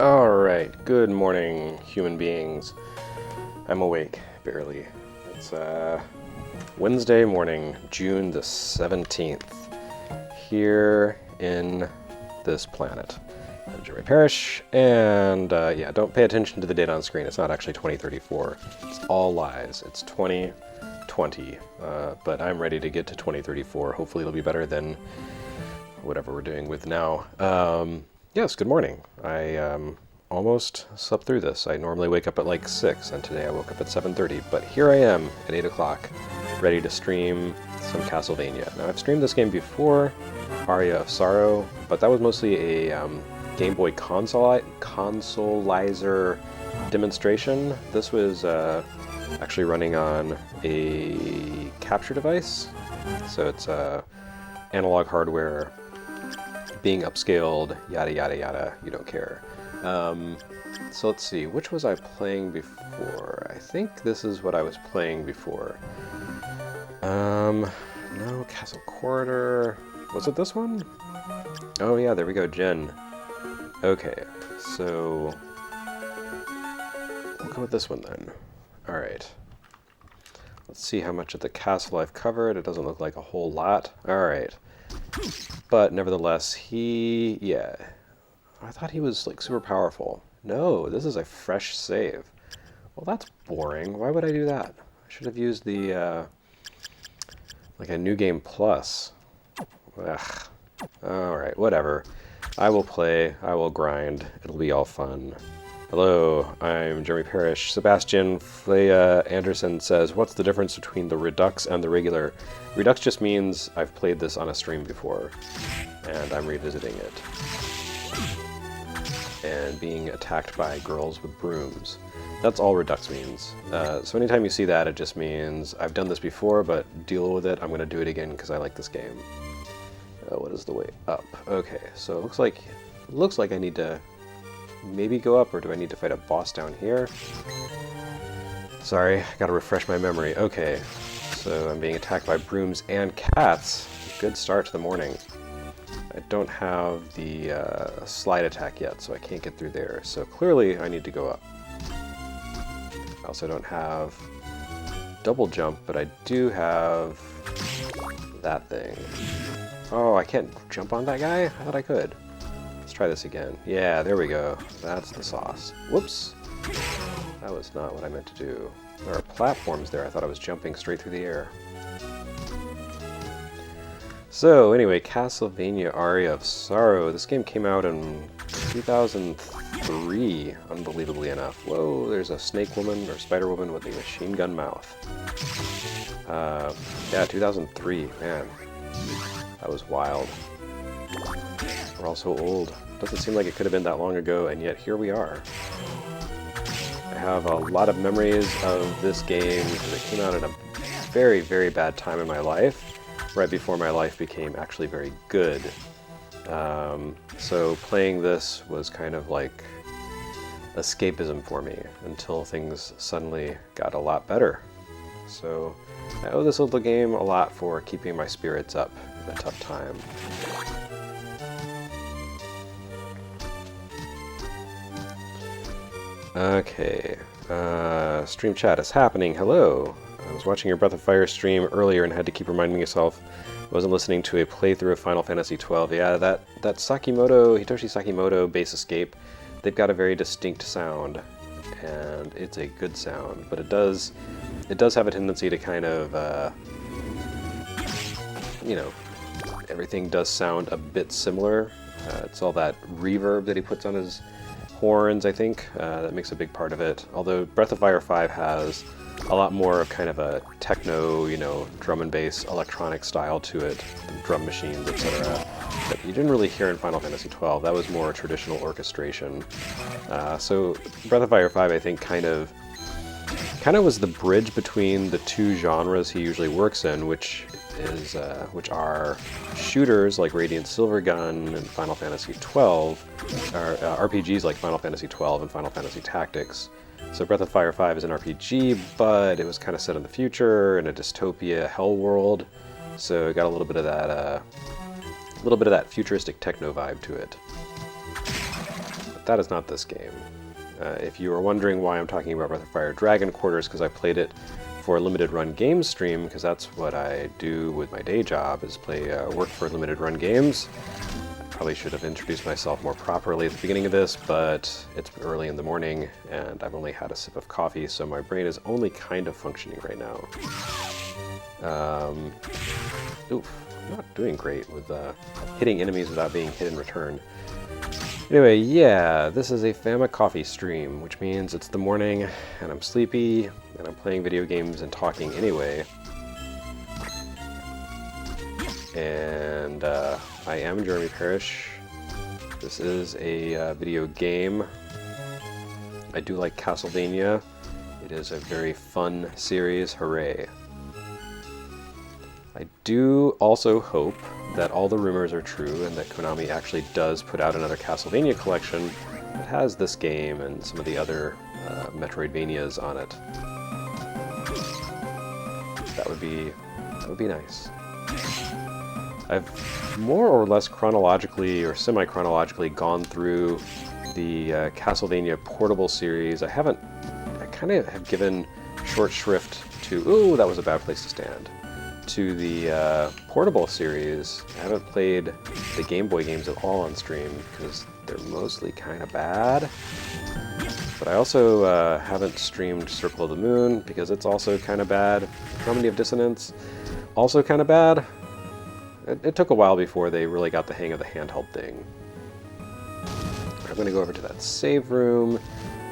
Alright, good morning, human beings. I'm awake, barely. It's Wednesday morning, June the 17th, here in this planet. I'm Jeremy Parrish, and yeah, don't pay attention to the date on screen. It's not actually 2034. It's all lies. It's 2020, but I'm ready to get to 2034. Hopefully it'll be better than whatever we're doing with now. Yes, good morning. I almost slept through this. I normally wake up at like 6, and today I woke up at 7:30, but here I am at 8 o'clock, ready to stream some Castlevania. Now, I've streamed this game before, Aria of Sorrow, but that was mostly a Game Boy consoleizer demonstration. This was actually running on a capture device, so it's analog hardware being upscaled, yada yada yada, you don't care. So let's see, which was I playing before? I think this is what I was playing before. No, Castle Corridor. Was it this one? Oh yeah, there we go, Jen. Okay, so we'll go with this one then. Alright. Let's see how much of the castle I've covered. It doesn't look like a whole lot. Alright. But nevertheless, yeah. I thought he was like super powerful. No, this is a fresh save. Well, that's boring. Why would I do that? I should have used the, like a New Game Plus. Ugh. Alright, whatever. I will play, I will grind, it'll be all fun. Hello, I'm Jeremy Parrish. Sebastian Flea Anderson says, what's the difference between the Redux and the regular? Redux just means I've played this on a stream before, and I'm revisiting it. And being attacked by girls with brooms. That's all Redux means. So anytime you see that, it just means I've done this before, but deal with it. I'm going to do it again because I like this game. What is the way up? Okay, so it looks like I need to maybe go up, or do I need to fight a boss down here? Sorry, gotta refresh my memory. Okay, so I'm being attacked by brooms and cats. Good start to the morning. I don't have the slide attack yet, so I can't get through there. So clearly I need to go up. I also don't have double jump, but I do have that thing. Oh, I can't jump on that guy? I thought I could. Let's try this again. Yeah, there we go. That's the sauce. Whoops. That was not what I meant to do. There are platforms there. I thought I was jumping straight through the air. So, anyway, Castlevania Aria of Sorrow. This game came out in 2003, unbelievably enough. Whoa, there's a snake woman, or spider woman, with a machine gun mouth. Yeah, 2003, man. That was wild. We're all so old. Doesn't seem like it could have been that long ago, and yet here we are. I have a lot of memories of this game because it came out at a very, very bad time in my life, right before my life became actually very good. So playing this was kind of like escapism for me until things suddenly got a lot better. So I owe this little game a lot for keeping my spirits up in a tough time. Okay, stream chat is happening. Hello. I was watching your Breath of Fire stream earlier and had to keep reminding myself I wasn't listening to a playthrough of Final Fantasy XII. Yeah, that Hitoshi Sakimoto base escape, they've got a very distinct sound, and it's a good sound, but it does have a tendency to kind of, you know, everything does sound a bit similar. It's all that reverb that he puts on his horns, I think, that makes a big part of it. Although Breath of Fire 5 has a lot more of kind of a techno, you know, drum and bass electronic style to it, drum machines, etc. That you didn't really hear in Final Fantasy XII. That was more traditional orchestration. So Breath of Fire 5, I think, kind of was the bridge between the two genres he usually works in, which are shooters like Radiant Silvergun and Final Fantasy XII, or RPGs like Final Fantasy XII and Final Fantasy Tactics. So Breath of Fire 5 is an RPG, but it was kind of set in the future in a dystopia hell world, so it got a little bit of that futuristic techno vibe to it. that is not this game. If you are wondering why I'm talking about Breath of Fire Dragon Quarters, because I played it for a limited run games stream, because that's what I do with my day job, is work for limited run games. Probably should have introduced myself more properly at the beginning of this, but it's early in the morning and I've only had a sip of coffee, so my brain is only kind of functioning right now. Oof, I'm not doing great with hitting enemies without being hit in return. Anyway, yeah, this is a Famicoffee stream, which means it's the morning and I'm sleepy and I'm playing video games and talking anyway. And I am Jeremy Parrish. This is a video game. I do like Castlevania. It is a very fun series, hooray. I do also hope that all the rumors are true and that Konami actually does put out another Castlevania collection that has this game and some of the other Metroidvanias on it. That would be nice. I've more or less chronologically or semi-chronologically gone through the Castlevania portable series. I kind of have given short shrift to, ooh, that was a bad place to stand, to the portable series. I haven't played the Game Boy games at all on stream because they're mostly kind of bad. But I also haven't streamed Circle of the Moon because it's also kind of bad. Harmony of Dissonance, also kind of bad. It took a while before they really got the hang of the handheld thing. I'm going to go over to that save room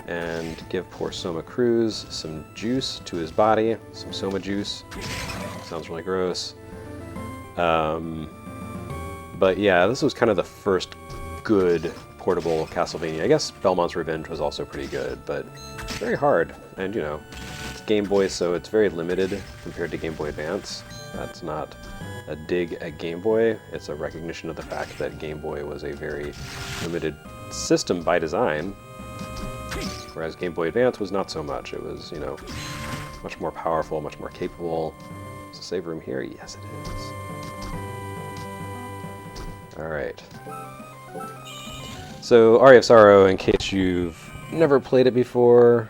and give poor Soma Cruz some juice to his body, some Soma juice. Sounds really gross. But yeah, this was kind of the first good portable Castlevania. I guess Belmont's Revenge was also pretty good, but it's very hard. And you know, it's Game Boy, so it's very limited compared to Game Boy Advance. That's not a dig at Game Boy. It's a recognition of the fact that Game Boy was a very limited system by design, whereas Game Boy Advance was not so much. It was, you know, much more powerful, much more capable. Is the save room here? Yes, it is. Alright. So, Aria of Sorrow, in case you've never played it before,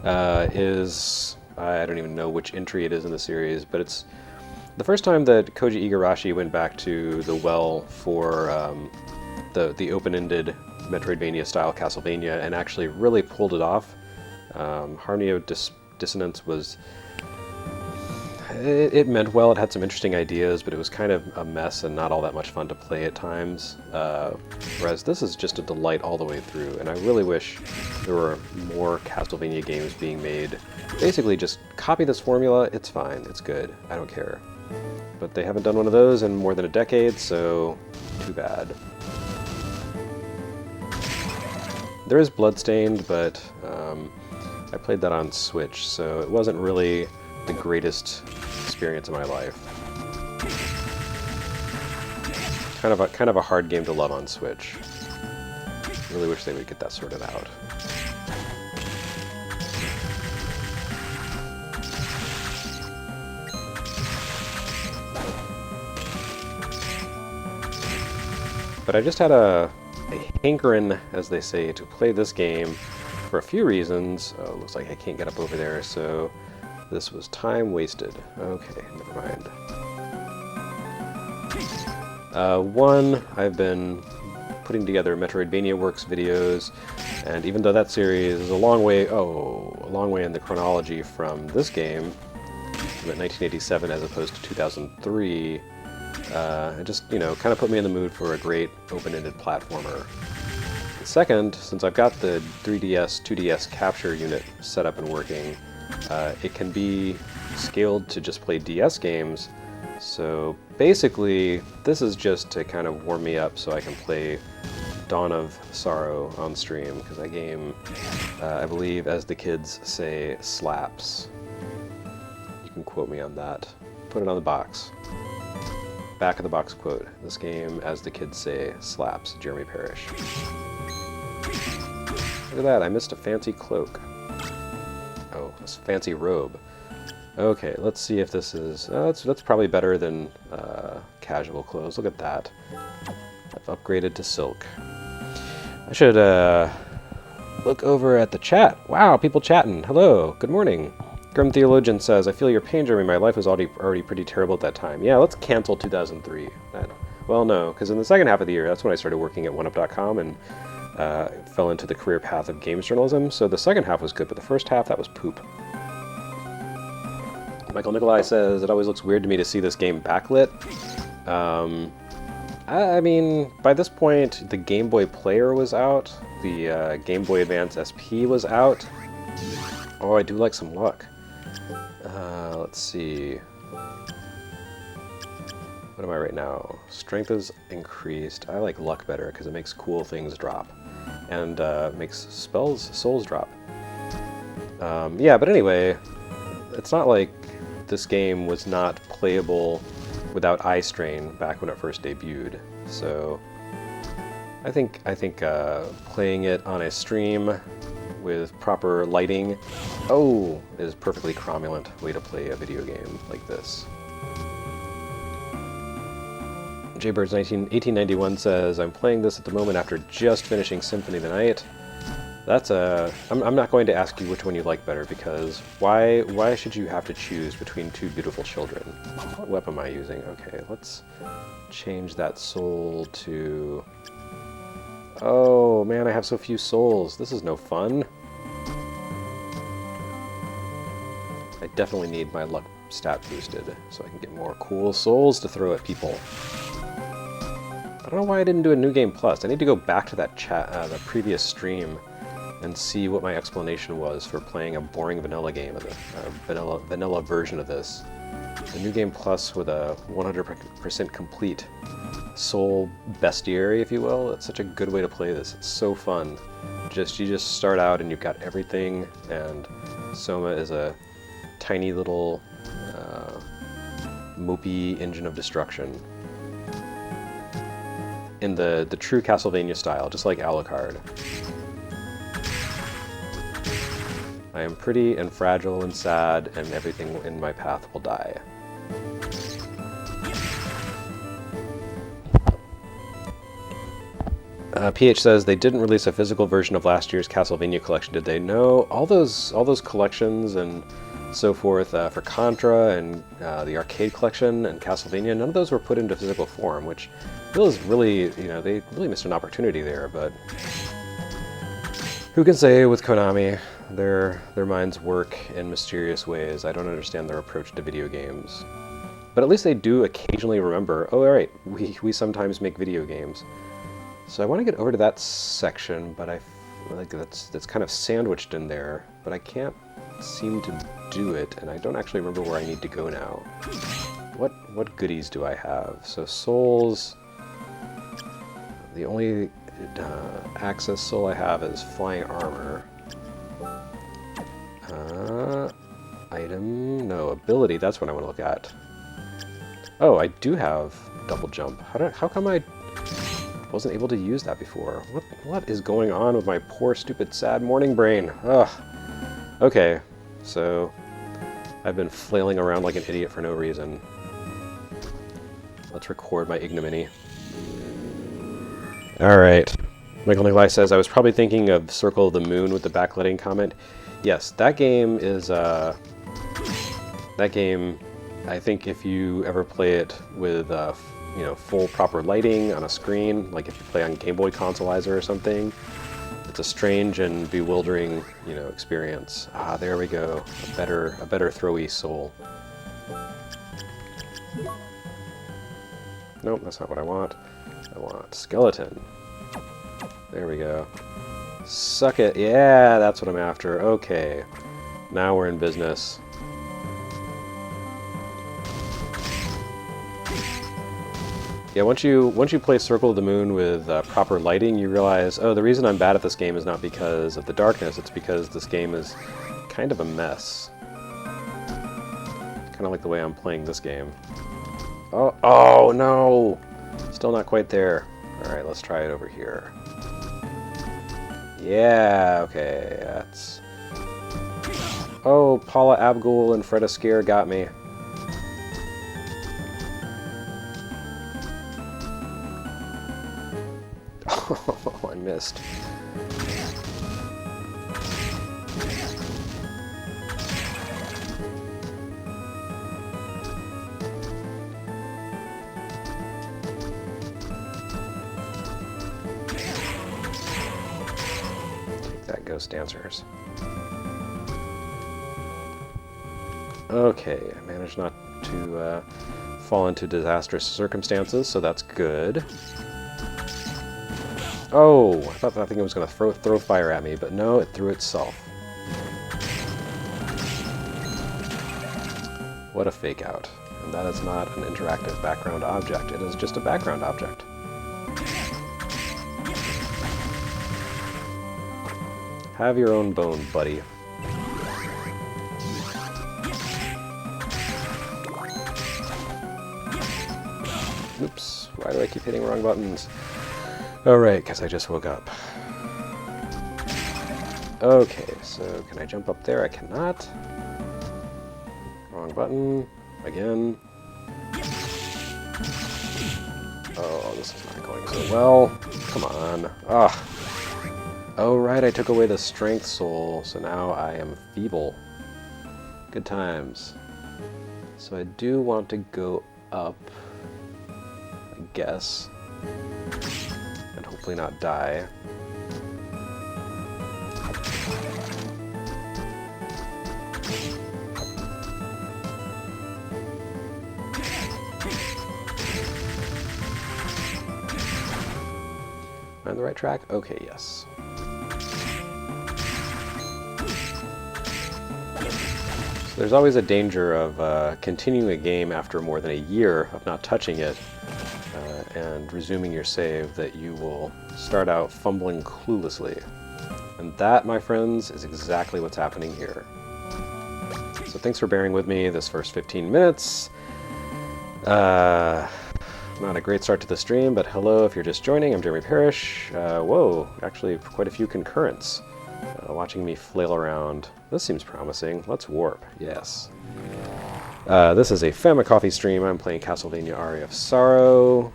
I don't even know which entry it is in the series, but it's the first time that Koji Igarashi went back to the well for the open-ended Metroidvania-style Castlevania and actually really pulled it off. Harmony of Dissonance was... It meant well, it had some interesting ideas, but it was kind of a mess and not all that much fun to play at times. Whereas this is just a delight all the way through, and I really wish there were more Castlevania games being made. Basically, just copy this formula, it's fine, it's good, I don't care. But they haven't done one of those in more than a decade, so too bad. There is Bloodstained, but I played that on Switch, so it wasn't really the greatest experience of my life. Kind of a hard game to love on Switch. Really wish they would get that sorted out. But I just had a hankering, as they say, to play this game for a few reasons. Oh, looks like I can't get up over there, so this was time wasted. Okay, never mind. One, I've been putting together Metroidvania Works videos, and even though that series is a long way in the chronology from this game, from 1987 as opposed to 2003, it just, you know, kind of put me in the mood for a great open-ended platformer. Second, since I've got the 3DS, 2DS capture unit set up and working, it can be scaled to just play DS games. So basically, this is just to kind of warm me up so I can play Dawn of Sorrow on stream, because that game, I believe, as the kids say, slaps. You can quote me on that. Put it on the box. Back of the box quote. This game, as the kids say, slaps. Jeremy Parrish. Look at that, I missed a fancy cloak. Oh, this fancy robe. Okay, let's see if this is... that's probably better than casual clothes. Look at that. I've upgraded to silk. I should look over at the chat. Wow, people chatting. Hello, good morning. Grim Theologian says, I feel your pain, Jeremy. My life was already pretty terrible at that time. Yeah, let's cancel 2003. Well, no, because in the second half of the year, that's when I started working at oneup.com and fell into the career path of games journalism. So the second half was good, but the first half, that was poop. Michael Nikolai says, it always looks weird to me to see this game backlit. I mean, by this point, the Game Boy Player was out. The Game Boy Advance SP was out. Oh, I do like some luck. Let's see. What am I right now? Strength is increased. I like luck better because it makes cool things drop. And makes souls drop. Yeah, but anyway, it's not like this game was not playable without eye strain back when it first debuted. So I think playing it on a stream with proper lighting, is perfectly cromulent way to play a video game like this. Jaybirds 1891 says, I'm playing this at the moment after just finishing Symphony of the Night. That's I'm not going to ask you which one you like better, because why should you have to choose between two beautiful children? What weapon am I using? Okay, let's change that soul to... Oh man, I have so few souls. This is no fun. I definitely need my luck stat boosted so I can get more cool souls to throw at people. I don't know why I didn't do a New Game Plus. I need to go back to that the previous stream and see what my explanation was for playing a boring vanilla game, vanilla version of this. The New Game Plus with a 100% complete soul bestiary, if you will. It's such a good way to play this. It's so fun. You just start out and you've got everything, and Soma is a tiny little mopey engine of destruction in the true Castlevania style, just like Alucard. I am pretty and fragile and sad, and everything in my path will die. PH says they didn't release a physical version of last year's Castlevania collection, did they? No, all those collections and so forth for Contra and the arcade collection and Castlevania, none of those were put into physical form, which feels really, they really missed an opportunity there. But who can say with Konami? Their minds work in mysterious ways. I don't understand their approach to video games. But at least they do occasionally remember, oh, all right, we sometimes make video games. So I want to get over to that section, but I feel like that's kind of sandwiched in there, but I can't seem to do it, and I don't actually remember where I need to go now. What goodies do I have? So souls, the only access soul I have is flying armor. Item, no, ability, that's what I want to look at. Oh, I do have double jump. How come I wasn't able to use that before? What is going on with my poor, stupid, sad morning brain? Ugh. Okay, so I've been flailing around like an idiot for no reason. Let's record my ignominy. Alright. Michael Nikolai says, I was probably thinking of Circle of the Moon with the backlighting comment. Yes, that game is, that game, I think if you ever play it with, full proper lighting on a screen, like if you play on Game Boy Consolizer or something, it's a strange and bewildering, experience. Ah, there we go. A better throwy soul. Nope, that's not what I want. I want skeleton. There we go. Suck it. Yeah, that's what I'm after. Okay. Now we're in business. Yeah, once you play Circle of the Moon with proper lighting, you realize, oh, the reason I'm bad at this game is not because of the darkness, it's because this game is kind of a mess. Kind of like the way I'm playing this game. Oh no! Still not quite there. Alright, let's try it over here. Yeah, okay, that's... Oh, Paula Abdul and Fred Astaire got me. Oh, I missed. missed. Take that, Ghost Dancers. Okay, I managed not to fall into disastrous circumstances, so that's good. Oh, I thought that thing was going to throw fire at me, but no, it threw itself. What a fake out. And that is not an interactive background object, it is just a background object. Have your own bone, buddy. Oops, why do I keep hitting wrong buttons? Oh right, because I just woke up. Okay, so can I jump up there? I cannot. Wrong button. Again. Oh, this is not going so well. Come on. Ah. Oh right, I took away the strength soul, so now I am feeble. Good times. So I do want to go up, I guess, and hopefully not die. Am I on the right track? Okay, yes. So there's always a danger of continuing a game after more than a year of not touching it and resuming your save, that you will start out fumbling cluelessly. And that, my friends, is exactly what's happening here. So thanks for bearing with me this first 15 minutes. Not a great start to the stream, but hello if you're just joining. I'm Jeremy Parrish. Whoa, actually quite a few concurrents watching me flail around. This seems promising. Let's warp. Yes. This is a Famicoffee stream. I'm playing Castlevania Aria of Sorrow,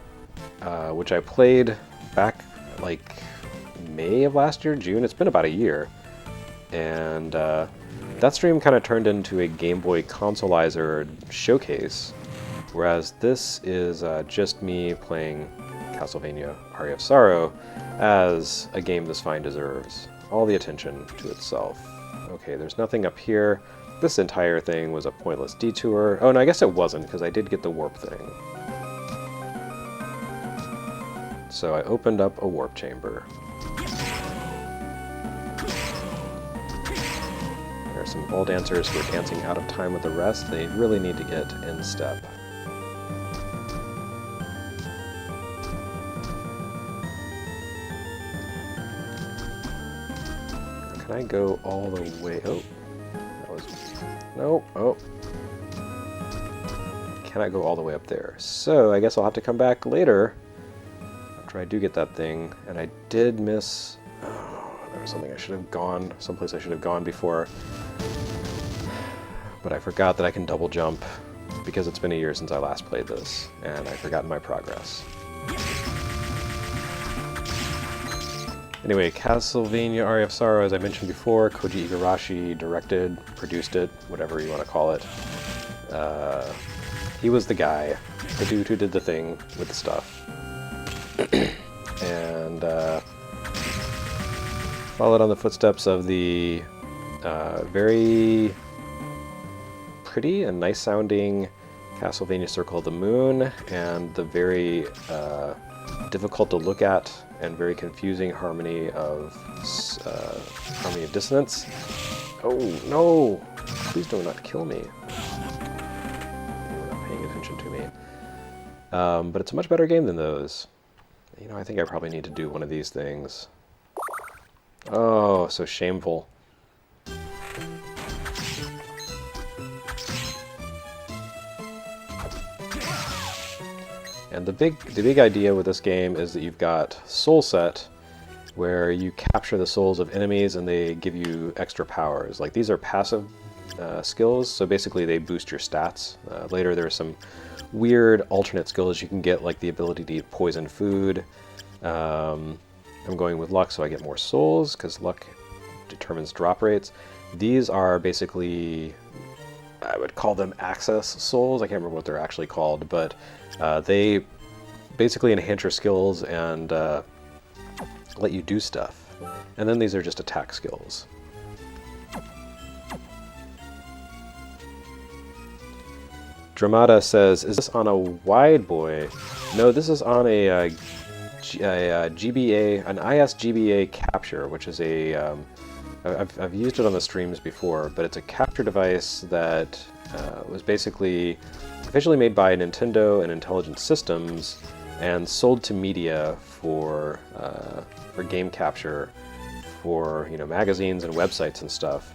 which I played back like May of last year, June. It's been about a year. And that stream kind of turned into a Game Boy Consoleizer showcase, whereas this is just me playing Castlevania Aria of Sorrow as a game this fine deserves. All the attention to itself. Okay, there's nothing up here. This entire thing was a pointless detour. Oh, no, I guess it wasn't, because I did get the warp thing. So I opened up a warp chamber. There are some ball dancers who are dancing out of time with the rest. They really need to get in step. Can I go all the way? Oh, that was... No, oh. Can I go all the way up there? So I guess I'll have to come back later after I do get that thing. And I did miss... Oh, there was something I should have gone, someplace I should have gone before. But I forgot that I can double jump because it's been a year since I last played this, and I've forgotten my progress. Anyway, Castlevania Aria of Sorrow, as I mentioned before, Koji Igarashi directed, produced it, whatever you want to call it. He was the guy, the dude who did the thing with the stuff. And followed on the footsteps of the very pretty and nice sounding Castlevania Circle of the Moon, and the very difficult to look at and very confusing Harmony of Dissonance. Oh no! Please do not kill me. You're not paying attention to me. But it's a much better game than those. You know, I think I probably need to do one of these things. Oh, so shameful. And the big idea with this game is that you've got Soul Set, where you capture the souls of enemies and they give you extra powers. Like, these are passive skills, so basically they boost your stats. Later there are some weird alternate skills you can get, like the ability to eat poison food, I'm going with luck so I get more souls, because luck determines drop rates. These are basically, I would call them access souls. I can't remember what they're actually called, but they basically enhance your skills and let you do stuff. And then these are just attack skills. Dramata says, is this on a wide boy? No, this is on a GBA, an ISGBA capture, which is a, I've used it on the streams before, but it's a capture device that was basically officially made by Nintendo and Intelligent Systems and sold to media for game capture for, you know, magazines and websites and stuff.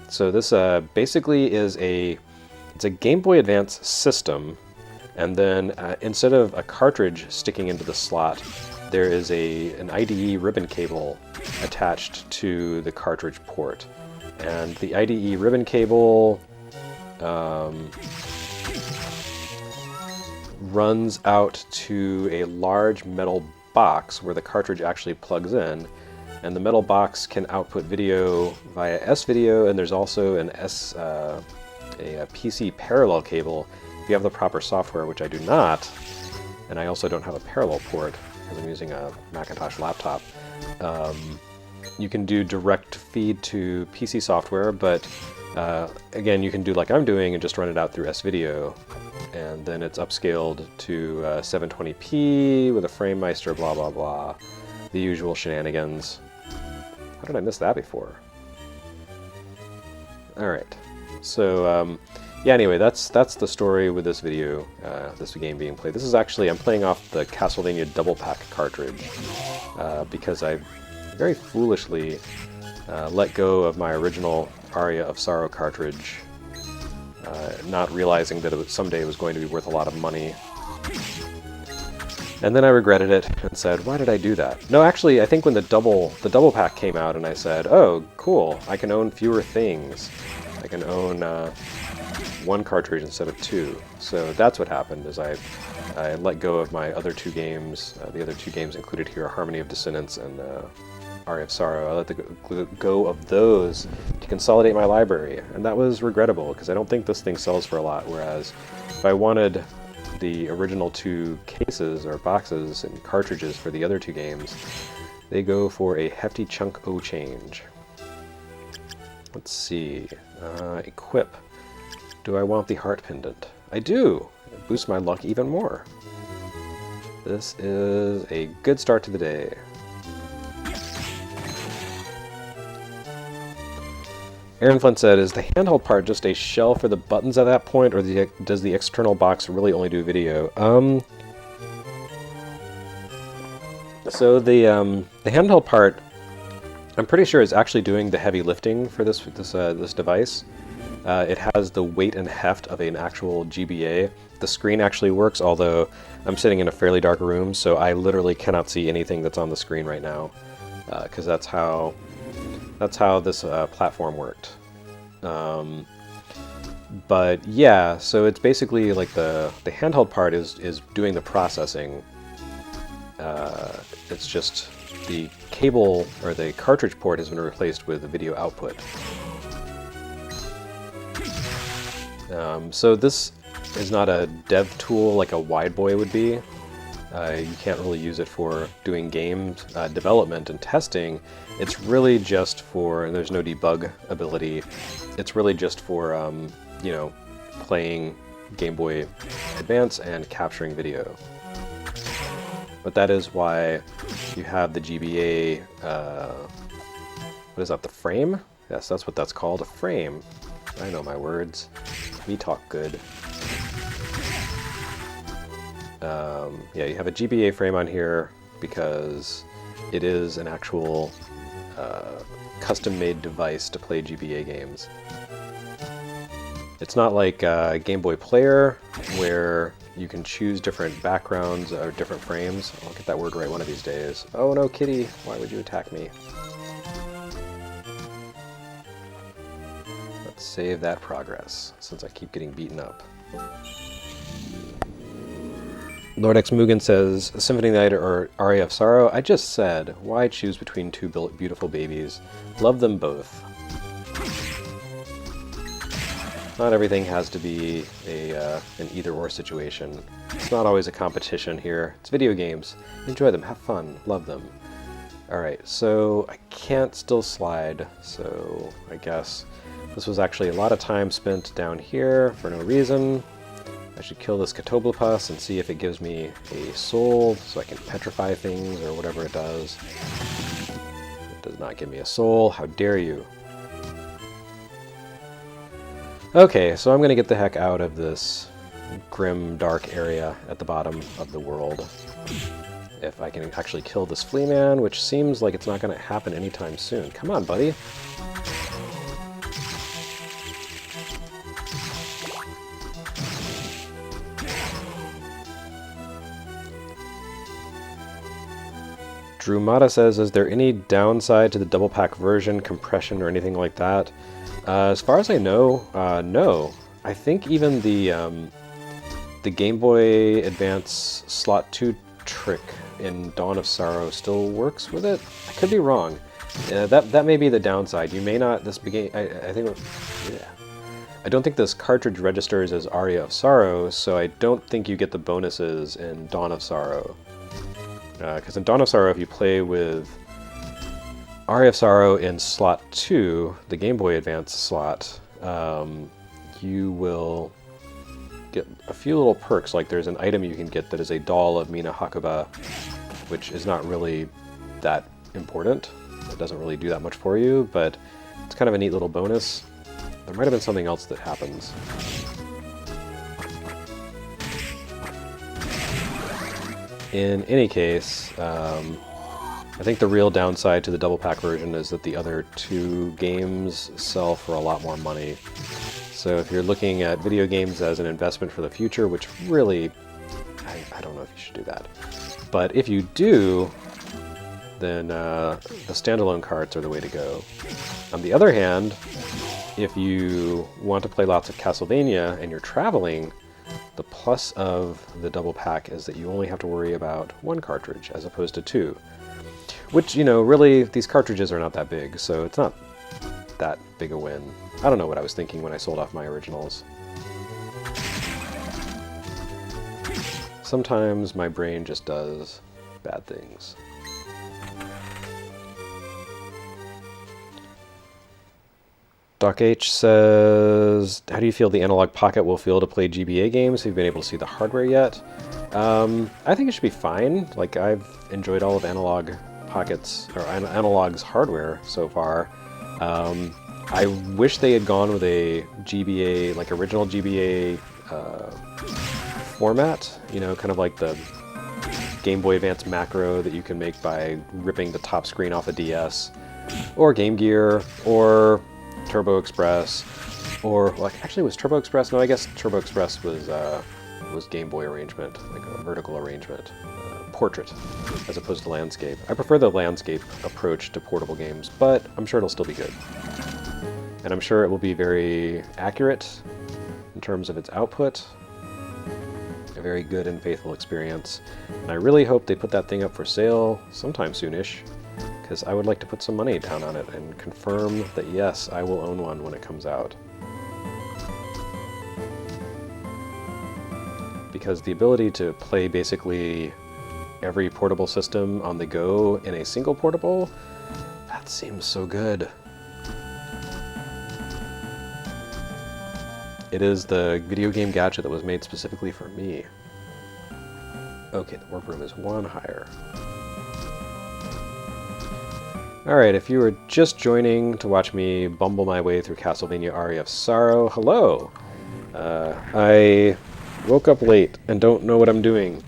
So this basically is it's a Game Boy Advance system, and then instead of a cartridge sticking into the slot, there is an IDE ribbon cable attached to the cartridge port. And the IDE ribbon cable runs out to a large metal box where the cartridge actually plugs in, and the metal box can output video via S-Video, and there's also a PC parallel cable if you have the proper software, which I do not, and I also don't have a parallel port because I'm using a Macintosh laptop. You can do direct feed to PC software, but again, you can do like I'm doing and just run it out through S-Video, and then it's upscaled to 720p with a frame meister, blah blah blah, the usual shenanigans. How did I miss that before? Alright, so yeah, anyway, that's the story with this video, this game being played. This is actually, I'm playing off the Castlevania Double Pack cartridge, because I very foolishly let go of my original Aria of Sorrow cartridge, not realizing that someday it was going to be worth a lot of money. And then I regretted it and said, why did I do that? No, actually, I think when the double pack came out and I said, oh, cool, I can own fewer things. I can own one cartridge instead of two. So that's what happened, is I let go of my other two games. The other two games included here Harmony of Dissonance and Aria of Sorrow. I let go of those to consolidate my library, and that was regrettable because I don't think this thing sells for a lot, whereas if I wanted the original two cases or boxes and cartridges for the other two games, they go for a hefty chunk o' change. Let's see. Equip. Do I want the heart pendant? I do! It boosts my luck even more. This is a good start to the day. Aaron Flint said, is the handheld part just a shell for the buttons at that point, or does the external box really only do video? So the handheld part, I'm pretty sure is actually doing the heavy lifting for this device. It has the weight and heft of an actual GBA. The screen actually works, although I'm sitting in a fairly dark room, so I literally cannot see anything that's on the screen right now, because that's how this platform worked. But yeah, so it's basically like the handheld part is doing the processing. It's just the cable or the cartridge port has been replaced with the video output. So this is not a dev tool like a wide boy would be. You can't really use it for doing game development and testing. It's really just for, and there's no debug ability, it's really just for, you know, playing Game Boy Advance and capturing video. But that is why you have the GBA, what is that, the frame? Yes, that's what that's called, a frame. I know my words. Me talk good. Yeah, you have a GBA frame on here because it is an actual custom-made device to play GBA games. It's not like Game Boy Player, where you can choose different backgrounds or different frames. I'll get that word right one of these days. Oh no, kitty! Why would you attack me? Let's save that progress, since I keep getting beaten up. Lord X Mugen says, Symphony of the Night or Aria of Sorrow? I just said, why choose between two beautiful babies? Love them both. Not everything has to be an either-or situation. It's not always a competition here. It's video games. Enjoy them, have fun, love them. Alright, so I can't still slide, so I guess this was actually a lot of time spent down here for no reason. I should kill this Catoblepas and see if it gives me a soul so I can petrify things or whatever it does. It does not give me a soul. How dare you? Okay, so I'm going to get the heck out of this grim, dark area at the bottom of the world. If I can actually kill this flea man, which seems like it's not going to happen anytime soon. Come on, buddy. Drumata says, is there any downside to the double pack version, compression, or anything like that? As far as I know, no. I think even the Game Boy Advance Slot 2 trick in Dawn of Sorrow still works with it. I could be wrong. That may be the downside. You may not. This begin. I think. Yeah. I don't think this cartridge registers as Aria of Sorrow, so I don't think you get the bonuses in Dawn of Sorrow. Because in Dawn of Sorrow, if you play with Aria of Sorrow in slot 2, the Game Boy Advance slot, you will get a few little perks. Like there's an item you can get that is a doll of Mina Hakuba, which is not really that important. It doesn't really do that much for you, but it's kind of a neat little bonus. There might have been something else that happens. In any case, I think the real downside to the double pack version is that the other two games sell for a lot more money. So if you're looking at video games as an investment for the future, which really, I don't know if you should do that. But if you do, then the standalone carts are the way to go. On the other hand, if you want to play lots of Castlevania and you're traveling, the plus of the double pack is that you only have to worry about one cartridge as opposed to two. Which, you know, really, these cartridges are not that big, so it's not that big a win. I don't know what I was thinking when I sold off my originals. Sometimes my brain just does bad things. Doc H says, how do you feel the Analog Pocket will feel to play GBA games? Have you been able to see the hardware yet? I think it should be fine. Like, I've enjoyed all of Analog Pocket's, or Analog's hardware so far. I wish they had gone with a GBA, like original GBA format, you know, kind of like the Game Boy Advance macro that you can make by ripping the top screen off a DS, or Game Gear, or Turbo Express, or like actually was Turbo Express? No, I guess Turbo Express was Game Boy arrangement, like a vertical arrangement, portrait, as opposed to landscape. I prefer the landscape approach to portable games, but I'm sure it'll still be good, and I'm sure it will be very accurate in terms of its output. A very good and faithful experience, and I really hope they put that thing up for sale sometime soonish, because I would like to put some money down on it and confirm that yes, I will own one when it comes out. Because the ability to play basically every portable system on the go in a single portable, that seems so good. It is the video game gadget that was made specifically for me. Okay, the warp room is one higher. Alright, if you were just joining to watch me bumble my way through Castlevania Aria of Sorrow, hello! I woke up late and don't know what I'm doing.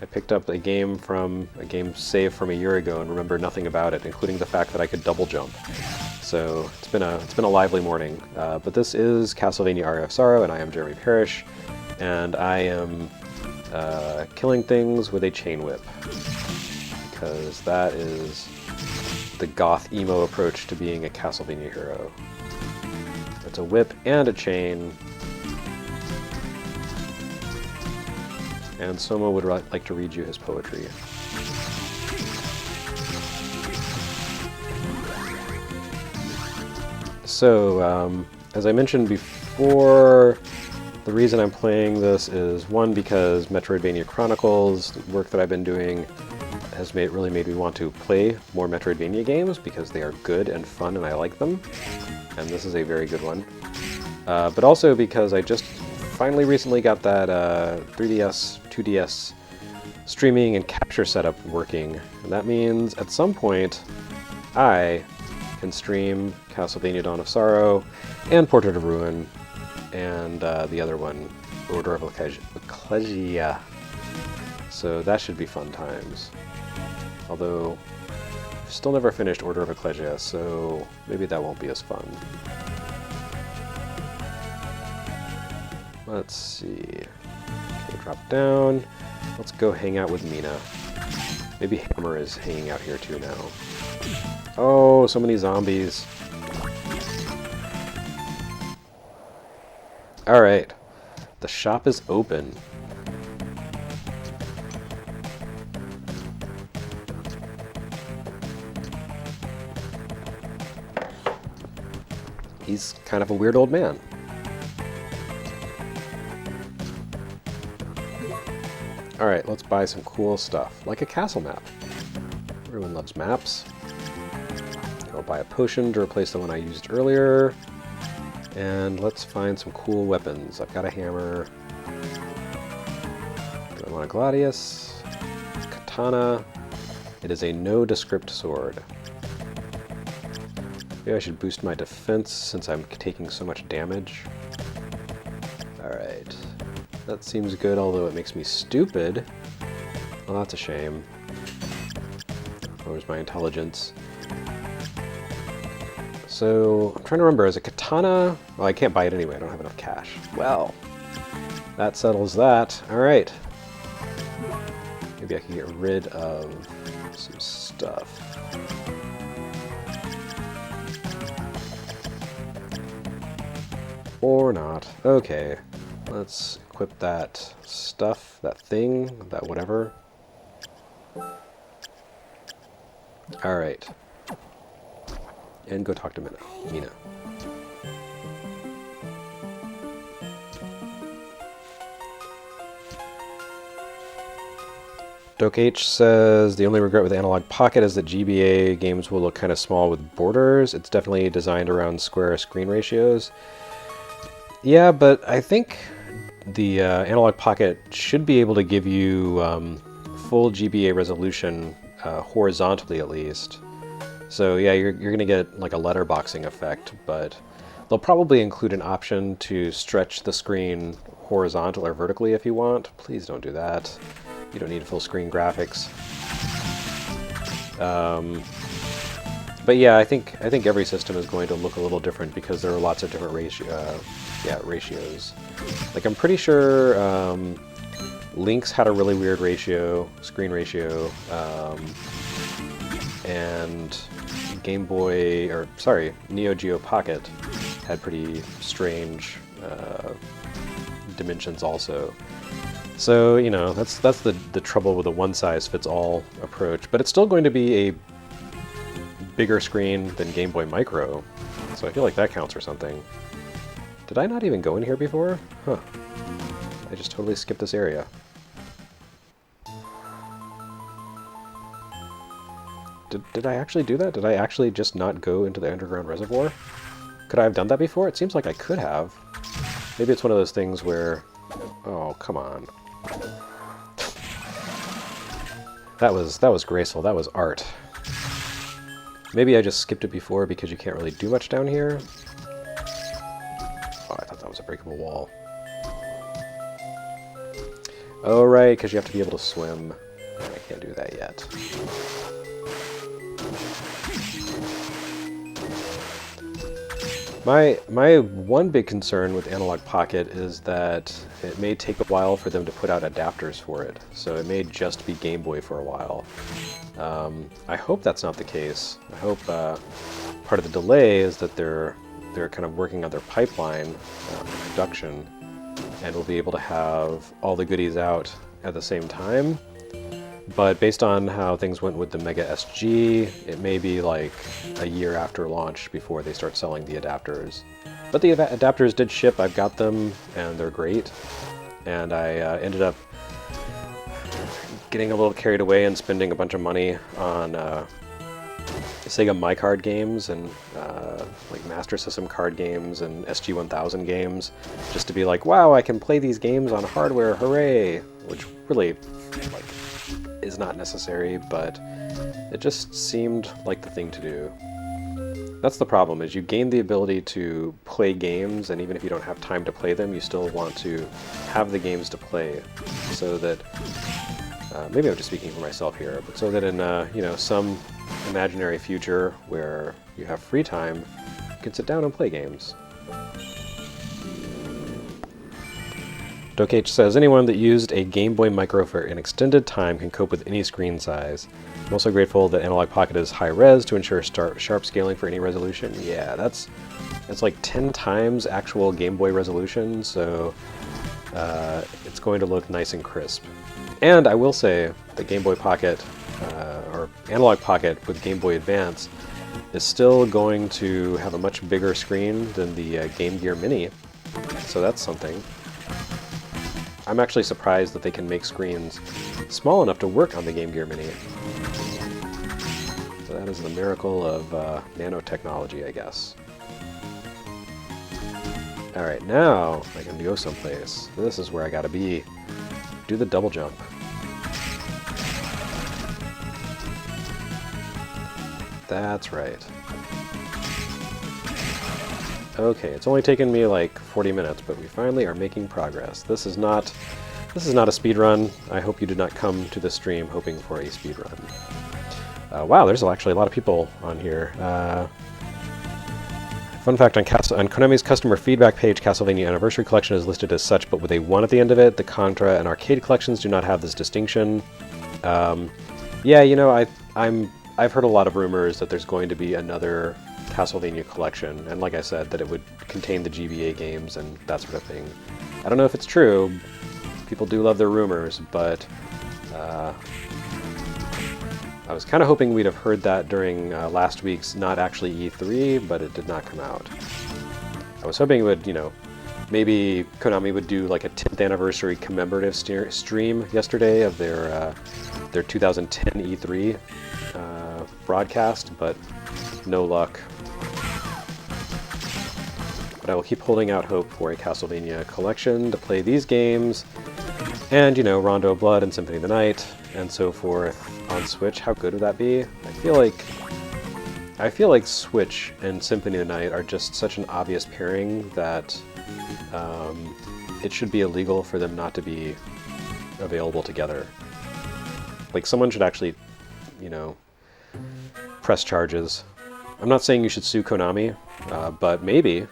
I picked up a game saved from a year ago and remember nothing about it, including the fact that I could double jump. So it's been a lively morning. But this is Castlevania Aria of Sorrow, and I am Jeremy Parrish, and I am killing things with a chain whip, because that is the goth emo approach to being a Castlevania hero. It's a whip and a chain. and Soma would like to read you his poetry. So, as I mentioned before, the reason I'm playing this is, one, because Metroidvania Chronicles, the work that I've been doing, has really made me want to play more Metroidvania games because they are good and fun and I like them, and this is a very good one. But also because I just finally recently got that 3DS, 2DS streaming and capture setup working, and that means at some point I can stream Castlevania Dawn of Sorrow and Portrait of Ruin and the other one, Order of Ecclesia. So that should be fun times. Although, I've still never finished Order of Ecclesia, so maybe that won't be as fun. Let's see. Okay, drop down. Let's go hang out with Mina. Maybe Hammer is hanging out here too now. Oh, so many zombies. Alright. The shop is open. He's kind of a weird old man. Alright, let's buy some cool stuff, like a castle map. Everyone loves maps. I'll buy a potion to replace the one I used earlier. And let's find some cool weapons. I've got a hammer. Do I want a gladius? Katana. It is a no-descript sword. Maybe I should boost my defense since I'm taking so much damage. Alright. That seems good, although it makes me stupid. Well, that's a shame. Lowers my intelligence. So, I'm trying to remember, is a katana... Well, I can't buy it anyway, I don't have enough cash. Well, that settles that. Alright. Maybe I can get rid of some stuff. Or not. Okay. Let's equip that stuff, that thing, that whatever. Alright. And go talk to Mina. Doke H says, the only regret with Analog Pocket is that GBA games will look kind of small with borders. It's definitely designed around square screen ratios. Yeah, but I think the Analog Pocket should be able to give you full GBA resolution horizontally at least. So yeah, you're going to get like a letterboxing effect, but they'll probably include an option to stretch the screen horizontal or vertically if you want. Please don't do that. You don't need full screen graphics. But yeah, I think every system is going to look a little different because there are lots of different ratios. Like I'm pretty sure Link's had a really weird screen ratio, and Neo Geo Pocket had pretty strange dimensions also. So, you know, that's the trouble with a one-size-fits-all approach, but it's still going to be a bigger screen than Game Boy Micro, so I feel like that counts for something. Did I not even go in here before? Huh. I just totally skipped this area. Did I actually do that? Did I actually just not go into the underground reservoir? Could I have done that before? It seems like I could have. Maybe it's one of those things where... Oh, come on. That was graceful. That was art. Maybe I just skipped it before because you can't really do much down here. Oh, I thought that was a breakable wall. Oh, right, because you have to be able to swim. I can't do that yet. My one big concern with Analog Pocket is that it may take a while for them to put out adapters for it, so it may just be Game Boy for a while. I hope that's not the case. I hope part of the delay is that they're kind of working on their pipeline production, and we'll be able to have all the goodies out at the same time. But based on how things went with the Mega SG, it may be like a year after launch before they start selling the adapters. But the adapters did ship, I've got them, and they're great. And I ended up getting a little carried away and spending a bunch of money on Sega My Card games and like Master System card games and SG-1000 games, just to be like, wow, I can play these games on hardware, hooray! Which really, like, is not necessary, but it just seemed like the thing to do. That's the problem, is you gain the ability to play games, and even if you don't have time to play them, you still want to have the games to play, so that, maybe I'm just speaking for myself here, but so that in, you know, some imaginary future where you have free time, you can sit down and play games. Dokh says, anyone that used a Game Boy Micro for an extended time can cope with any screen size. I'm also grateful that Analog Pocket is high-res to ensure sharp scaling for any resolution. Yeah, that's like 10 times actual Game Boy resolution, so it's going to look nice and crisp. And I will say, the Game Boy Pocket, or Analog Pocket with Game Boy Advance, is still going to have a much bigger screen than the Game Gear Mini, so that's something. I'm actually surprised that they can make screens small enough to work on the Game Gear Mini. So that is the miracle of nanotechnology, I guess. Alright, now I can go someplace. This is where I gotta be. Do the double jump. That's right. Okay, it's only taken me like 40 minutes, but we finally are making progress. This is not a speed run. I hope you did not come to the stream hoping for a speed run. Wow, there's actually a lot of people on here. Fun fact, on Konami's customer feedback page, Castlevania Anniversary Collection is listed as such, but with a 1 at the end of it. The Contra and Arcade collections do not have this distinction. Yeah, you know, I've heard a lot of rumors that there's going to be another Castlevania collection, and like I said, that it would contain the GBA games and that sort of thing. I don't know if it's true. People do love their rumors, but I was kind of hoping we'd have heard that during last week's not actually E3, but it did not come out. I was hoping it would, you know, maybe Konami would do like a 10th anniversary commemorative stream yesterday of their 2010 E3 broadcast, but no luck. But I will keep holding out hope for a Castlevania collection to play these games, and, you know, Rondo of Blood and Symphony of the Night, and so forth on Switch. How good would that be? I feel like Switch and Symphony of the Night are just such an obvious pairing that it should be illegal for them not to be available together. Like, someone should actually, you know, press charges. I'm not saying you should sue Konami, but maybe.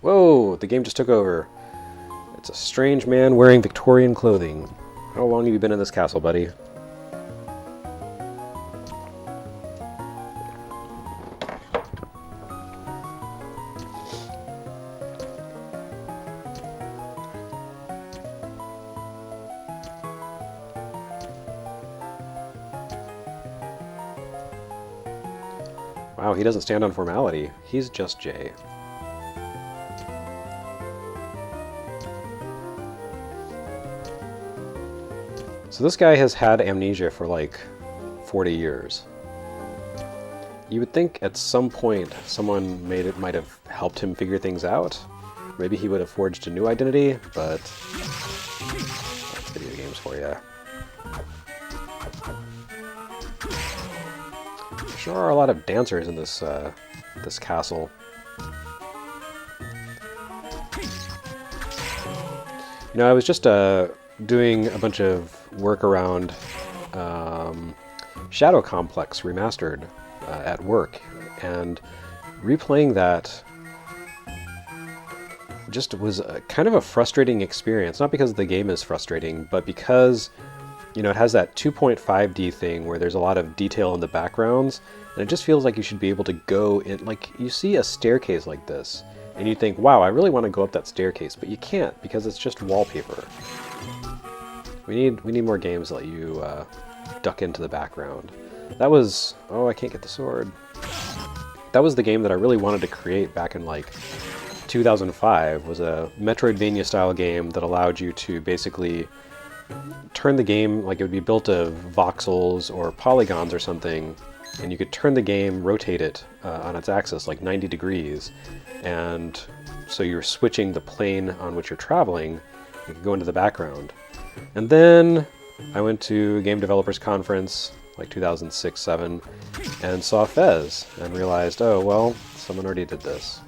Whoa, the game just took over. It's a strange man wearing Victorian clothing. How long have you been in this castle, buddy? Wow, he doesn't stand on formality. He's just Jay. So this guy has had amnesia for like 40 years. You would think at some point someone might have helped him figure things out. Maybe he would have forged a new identity, but that's video games for you. There sure are a lot of dancers in this this castle. You know, I was just doing a bunch of work around Shadow Complex Remastered at work, and replaying that just was kind of a frustrating experience. Not because the game is frustrating, but because, you know, it has that 2.5D thing where there's a lot of detail in the backgrounds, and it just feels like you should be able to go in, like, you see a staircase like this, And you think, wow, I really want to go up that staircase, but you can't because it's just wallpaper. We need more games that let you duck into the background. That was... oh, I can't get the sword. That was the game that I really wanted to create back in like 2005, was a Metroidvania style game that allowed you to basically turn the game, like it would be built of voxels or polygons or something, and you could turn the game, rotate it on its axis like 90 degrees, and so you're switching the plane on which you're traveling. You could go into the background. And then I went to a game developers conference like 2006-07 and saw Fez and realized, oh well, someone already did this.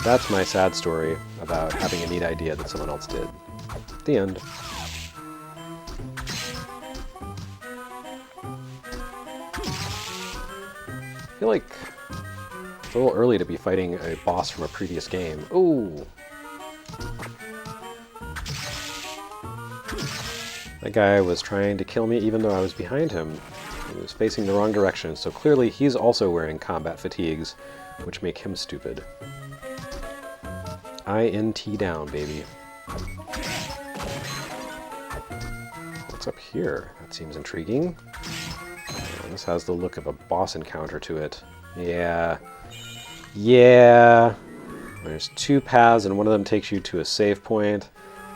That's my sad story about having a neat idea that someone else did. The end. I feel like it's a little early to be fighting a boss from a previous game. Ooh! That guy was trying to kill me even though I was behind him. He was facing the wrong direction, so clearly he's also wearing combat fatigues, which make him stupid. INT down, baby. What's up here? That seems intriguing. Oh, this has the look of a boss encounter to it. Yeah. Yeah. There's two paths, and one of them takes you to a save point,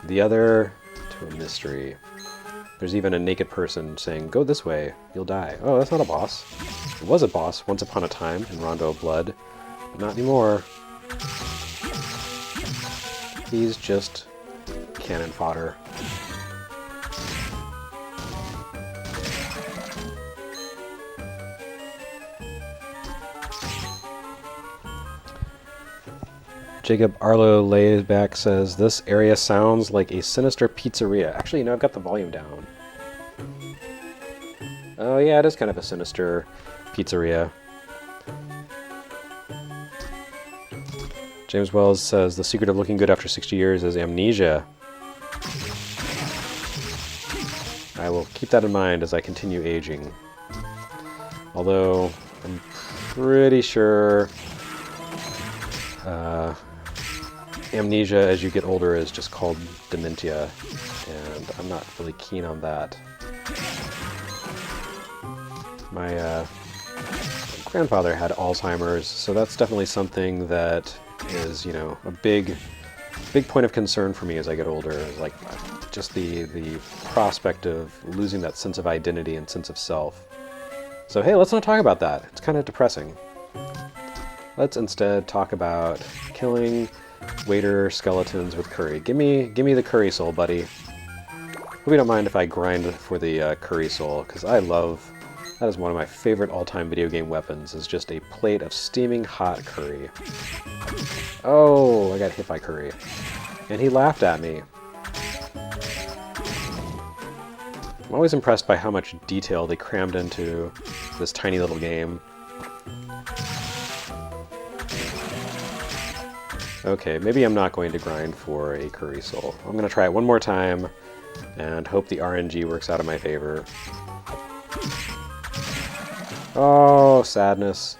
the other to a mystery. There's even a naked person saying, go this way, you'll die. Oh, that's not a boss. It was a boss once upon a time in Rondo of Blood, but not anymore. He's just cannon fodder. Jacob Arlo Layback says, this area sounds like a sinister pizzeria. Actually, you know, I've got the volume down. Oh yeah, it is kind of a sinister pizzeria. James Wells says, the secret of looking good after 60 years is amnesia. I will keep that in mind as I continue aging. Although, I'm pretty sure amnesia as you get older is just called dementia, and I'm not really keen on that. My grandfather had Alzheimer's, so that's definitely something that is, you know, a big point of concern for me as I get older. Is like just the prospect of losing that sense of identity and sense of self. So hey, let's not talk about that. It's kind of depressing. Let's instead talk about killing waiter skeletons with curry. Give me the curry soul, buddy. Hope you don't mind if I grind for the curry soul, because that is one of my favorite all-time video game weapons, is just a plate of steaming hot curry. Oh, I got hit by curry. And he laughed at me. I'm always impressed by how much detail they crammed into this tiny little game. Okay, maybe I'm not going to grind for a curry soul. I'm going to try it one more time and hope the RNG works out in my favor. Oh, sadness.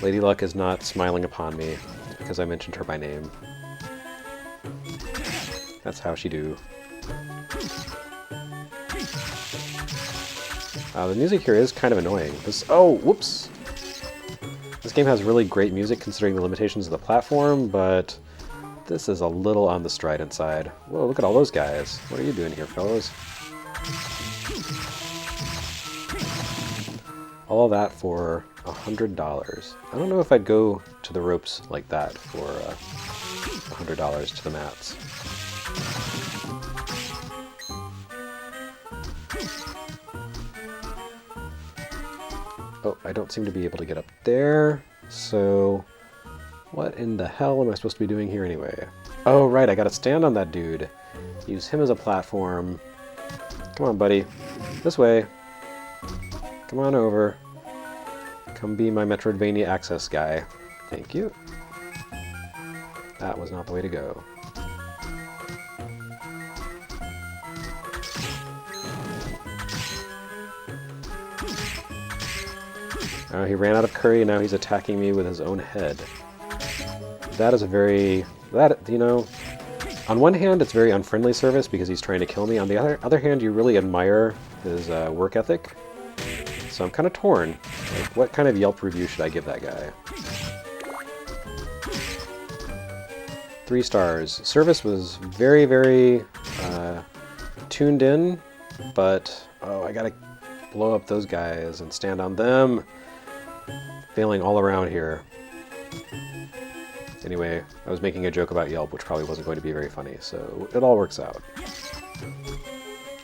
Lady Luck is not smiling upon me because I mentioned her by name. That's how she do. The music here is kind of annoying. Oh, whoops! This game has really great music considering the limitations of the platform, but this is a little on the strident side. Whoa, look at all those guys. What are you doing here, fellas? All of that for $100. I don't know if I'd go to the ropes like that for $100 to the mats. Oh, I don't seem to be able to get up there, so what in the hell am I supposed to be doing here anyway? Oh, right, I gotta stand on that dude. Use him as a platform. Come on, buddy. This way. Come on over. Come be my Metroidvania access guy. Thank you. That was not the way to go. Oh, he ran out of curry, and now he's attacking me with his own head. that is a very... you know, on one hand, it's very unfriendly service because he's trying to kill me. On the other hand, you really admire his work ethic. So I'm kind of torn. Like, what kind of Yelp review should I give that guy? 3 stars. Service was very, very tuned in, but oh, I gotta blow up those guys and stand on them. Failing all around here. Anyway, I was making a joke about Yelp, which probably wasn't going to be very funny, so it all works out.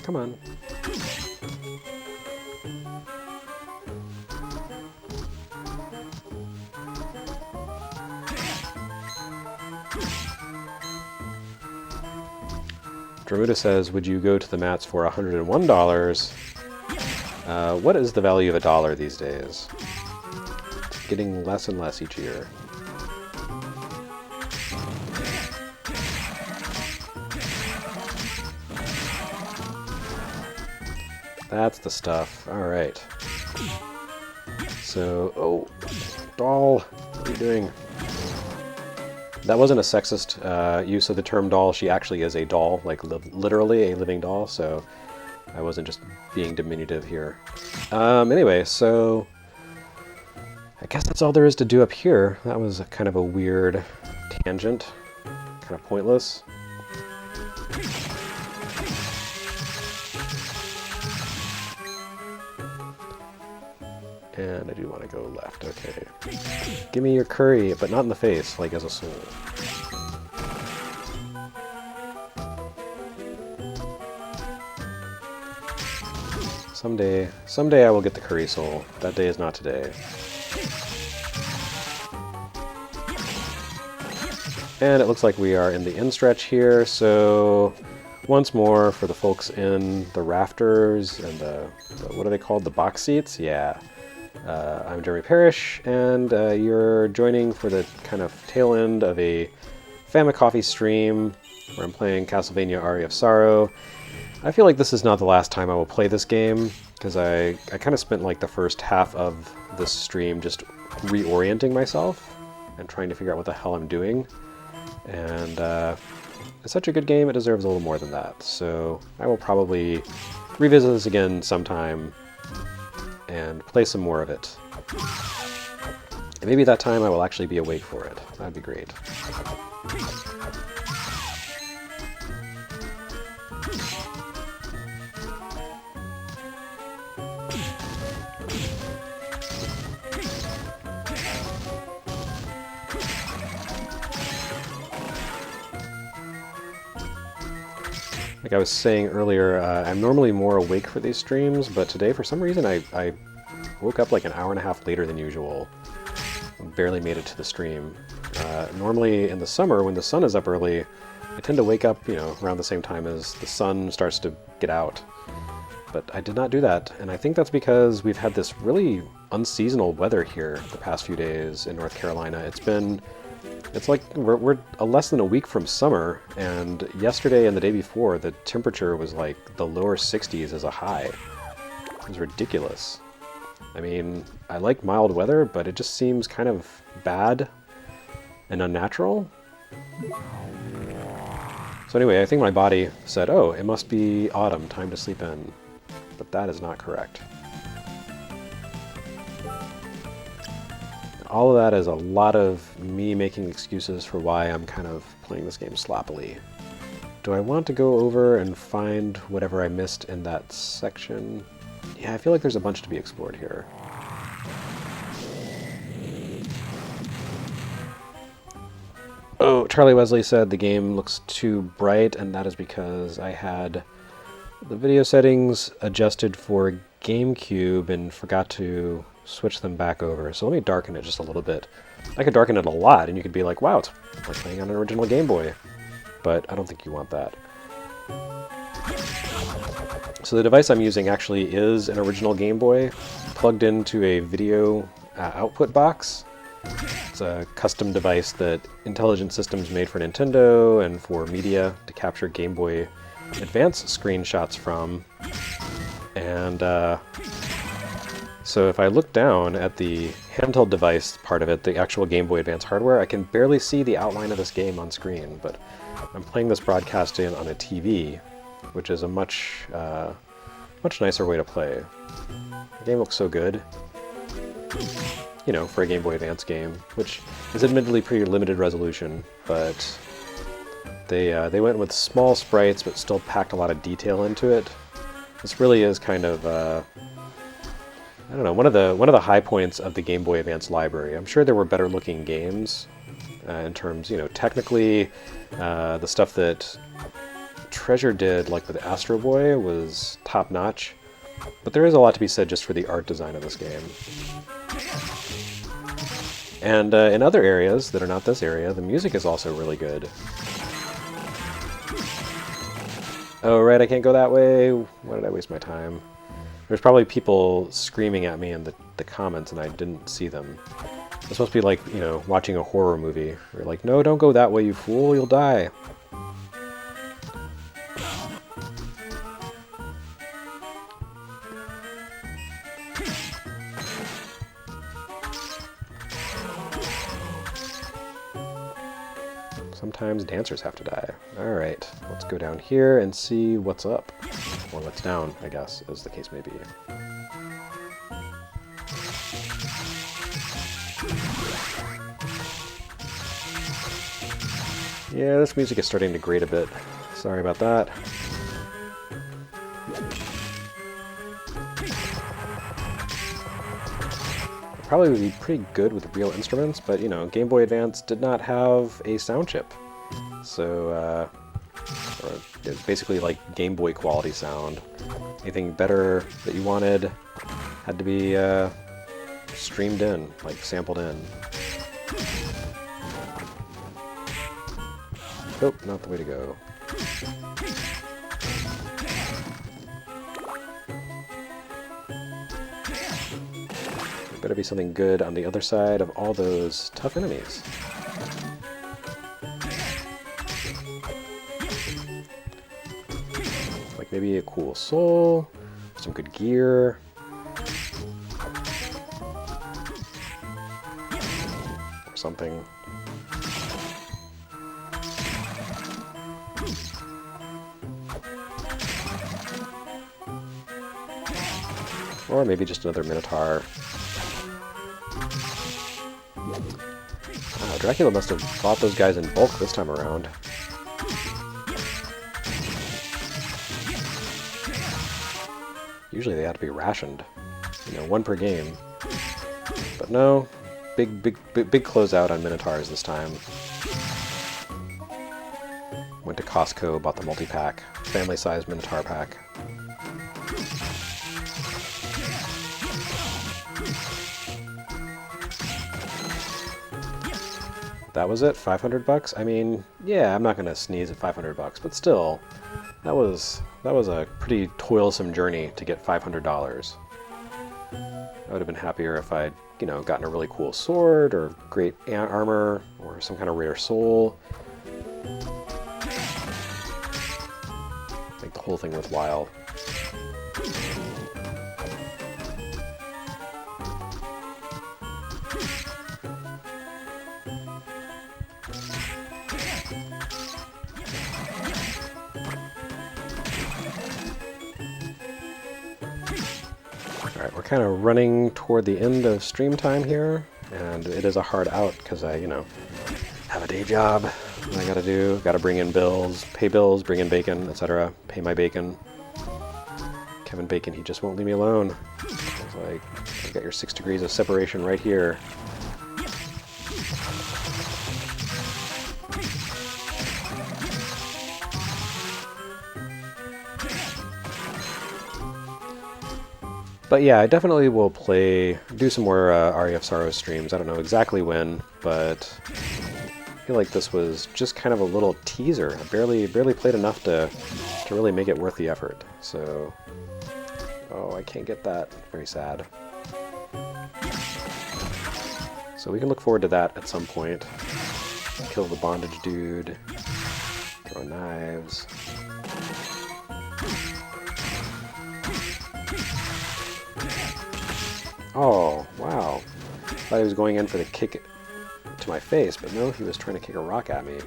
Come on. Dramuda says, would you go to the mats for $101? What is the value of a dollar these days? It's getting less and less each year. That's the stuff. Alright. So, oh, doll, what are you doing? That wasn't a sexist use of the term doll. She actually is a doll, like literally a living doll, so I wasn't just being diminutive here. Anyway, so I guess that's all there is to do up here. That was kind of a weird tangent, kind of pointless. And I do want to go left, okay. Give me your curry, but not in the face, like as a soul. Someday I will get the curry soul. That day is not today. And it looks like we are in the end stretch here, so once more for the folks in the rafters and the what are they called, the box seats? Yeah. I'm Jeremy Parrish, and you're joining for the kind of tail end of a Famicoffee stream where I'm playing Castlevania Aria of Sorrow. I feel like this is not the last time I will play this game, because I kind of spent like the first half of this stream just reorienting myself and trying to figure out what the hell I'm doing. And it's such a good game, it deserves a little more than that. So I will probably revisit this again sometime and play some more of it. And maybe that time I will actually be awake for it. That'd be great. Like I was saying earlier, I'm normally more awake for these streams, but today for some reason I woke up like an hour and a half later than usual. Barely made it to the stream. Normally in the summer, when the sun is up early, I tend to wake up, you know, around the same time as the sun starts to get out. But I did not do that, and I think that's because we've had this really unseasonal weather here the past few days in North Carolina. It's like we're less than a week from summer, and yesterday and the day before the temperature was like the lower 60s as a high. It was ridiculous. I mean, I like mild weather, but it just seems kind of bad and unnatural. So anyway, I think my body said, oh, it must be autumn, time to sleep in. But that is not correct. All of that is a lot of me making excuses for why I'm kind of playing this game sloppily. Do I want to go over and find whatever I missed in that section? Yeah, I feel like there's a bunch to be explored here. Oh, Charlie Wesley said the game looks too bright, and that is because I had the video settings adjusted for GameCube and forgot to switch them back over. So let me darken it just a little bit. I could darken it a lot, and you could be like, wow, it's like playing on an original Game Boy. But I don't think you want that. So the device I'm using actually is an original Game Boy plugged into a video output box. It's a custom device that Intelligent Systems made for Nintendo and for media to capture Game Boy Advance screenshots from. And So if I look down at the handheld device part of it, the actual Game Boy Advance hardware, I can barely see the outline of this game on screen, but I'm playing this broadcasting on a TV, which is a much nicer way to play. The game looks so good, you know, for a Game Boy Advance game, which is admittedly pretty limited resolution, but they went with small sprites but still packed a lot of detail into it. This really is kind of I don't know, one of the high points of the Game Boy Advance library. I'm sure there were better looking games in terms, you know, technically the stuff that Treasure did, like with Astro Boy, was top notch. But there is a lot to be said just for the art design of this game. And in other areas that are not this area, the music is also really good. Oh, right, I can't go that way. Why did I waste my time? There's probably people screaming at me in the comments and I didn't see them. It's supposed to be like, you know, watching a horror movie. You're like, no, don't go that way, you fool, you'll die. Sometimes dancers have to die. Alright, let's go down here and see what's up. Or what's down, I guess, as the case may be. Yeah, this music is starting to grate a bit. Sorry about that. Probably would be pretty good with real instruments, but you know, Game Boy Advance did not have a sound chip. So, it was basically like Game Boy quality sound. Anything better that you wanted had to be streamed in, like sampled in. Nope, not the way to go. There better be something good on the other side of all those tough enemies. Like maybe a cool soul, some good gear. Or something. Or maybe just another Minotaur. Wow, Dracula must have bought those guys in bulk this time around. Usually they have to be rationed. You know, one per game. But no, big closeout on Minotaurs this time. Went to Costco, bought the multi-pack, family-sized Minotaur pack. That was it? 500 bucks? I mean, yeah, I'm not gonna sneeze at 500 bucks, but still, that was a pretty toilsome journey to get $500. I would have been happier if I'd, you know, gotten a really cool sword or great armor or some kind of rare soul. Make the whole thing worthwhile. Alright, we're kind of running toward the end of stream time here, and it is a hard out because I, you know, have a day job that I gotta do. Gotta bring in bills, pay bills, bring in bacon, etc. Pay my bacon. Kevin Bacon, he just won't leave me alone. It's like, you got your 6 degrees of separation right here. But yeah, I definitely will do some more Aria of Sorrow streams. I don't know exactly when, but I feel like this was just kind of a little teaser. I barely played enough to really make it worth the effort. So, oh, I can't get that. Very sad. So we can look forward to that at some point. Kill the bondage dude. Throw knives. Oh, wow. Thought he was going in for the kick to my face, but no, he was trying to kick a rock at me.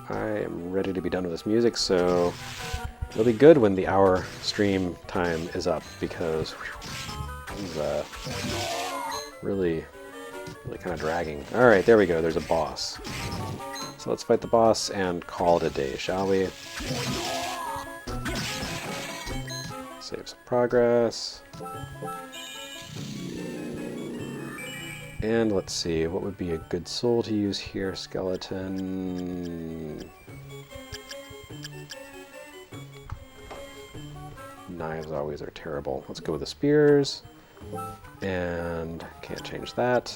I am ready to be done with this music, so it'll be good when the hour stream time is up, because this is really kind of dragging. Alright, there we go, there's a boss. So let's fight the boss and call it a day, shall we? Save some progress. And let's see, what would be a good soul to use here? Skeleton. Knives always are terrible. Let's go with the spears. And can't change that.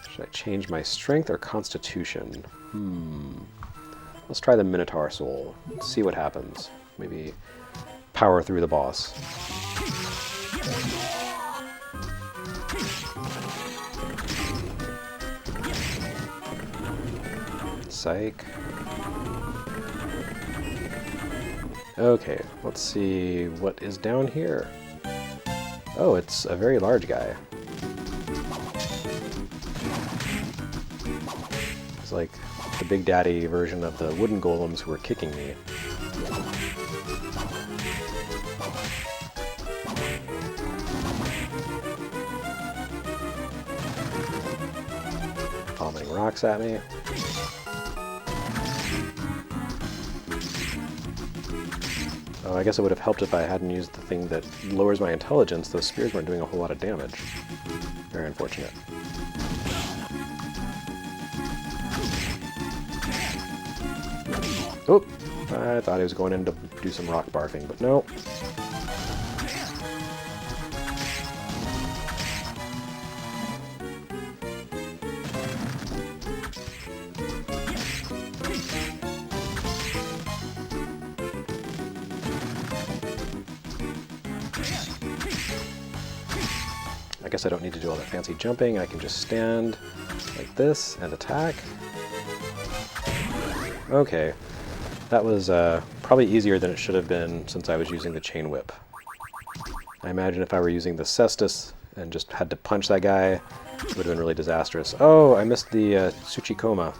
Should I change my strength or constitution? Let's try the Minotaur soul. Let's see what happens. Maybe power through the boss. Psych. Okay, let's see what is down here. Oh, it's a very large guy. It's like the Big Daddy version of the wooden golems who were kicking me. Vomiting rocks at me. Oh, I guess it would have helped if I hadn't used the thing that lowers my intelligence. Those spears weren't doing a whole lot of damage. Very unfortunate. Oh, I thought he was going in to do some rock barfing, but no. I guess I don't need to do all that fancy jumping. I can just stand like this and attack. Okay, that was probably easier than it should have been since I was using the chain whip. I imagine if I were using the cestus and just had to punch that guy, it would have been really disastrous. Oh, I missed the Tsuchikoma.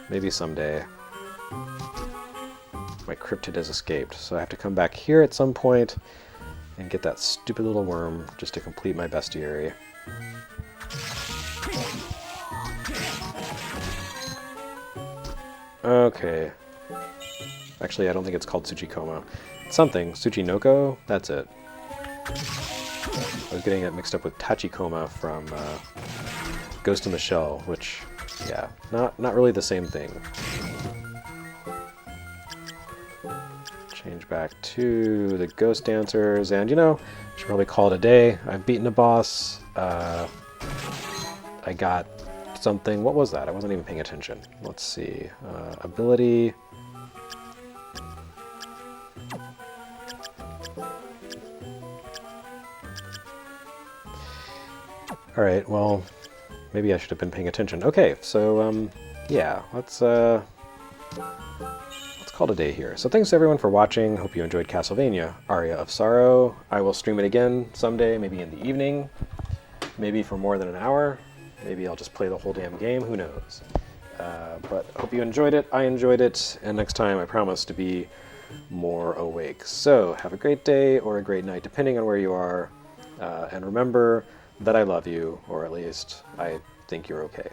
Maybe someday. My cryptid has escaped, so I have to come back here at some point and get that stupid little worm just to complete my bestiary. Okay. Actually, I don't think it's called Tsuchikoma. It's something. Tsuchinoko? That's it. I was getting it mixed up with Tachikoma from Ghost in the Shell, which, yeah, not really the same thing. Change back to the Ghost Dancers, and you know, I should probably call it a day. I've beaten a boss. I got something. What was that? I wasn't even paying attention. Let's see. Ability. Alright, well, maybe I should have been paying attention. Okay, so, yeah, let's call it a day here. So thanks everyone for watching. Hope you enjoyed Castlevania Aria of Sorrow. I will stream it again someday, maybe in the evening, maybe for more than an hour. Maybe I'll just play the whole damn game, who knows. But hope you enjoyed it, I enjoyed it, and next time I promise to be more awake. So have a great day or a great night, depending on where you are, and remember that I love you, or at least I think you're okay.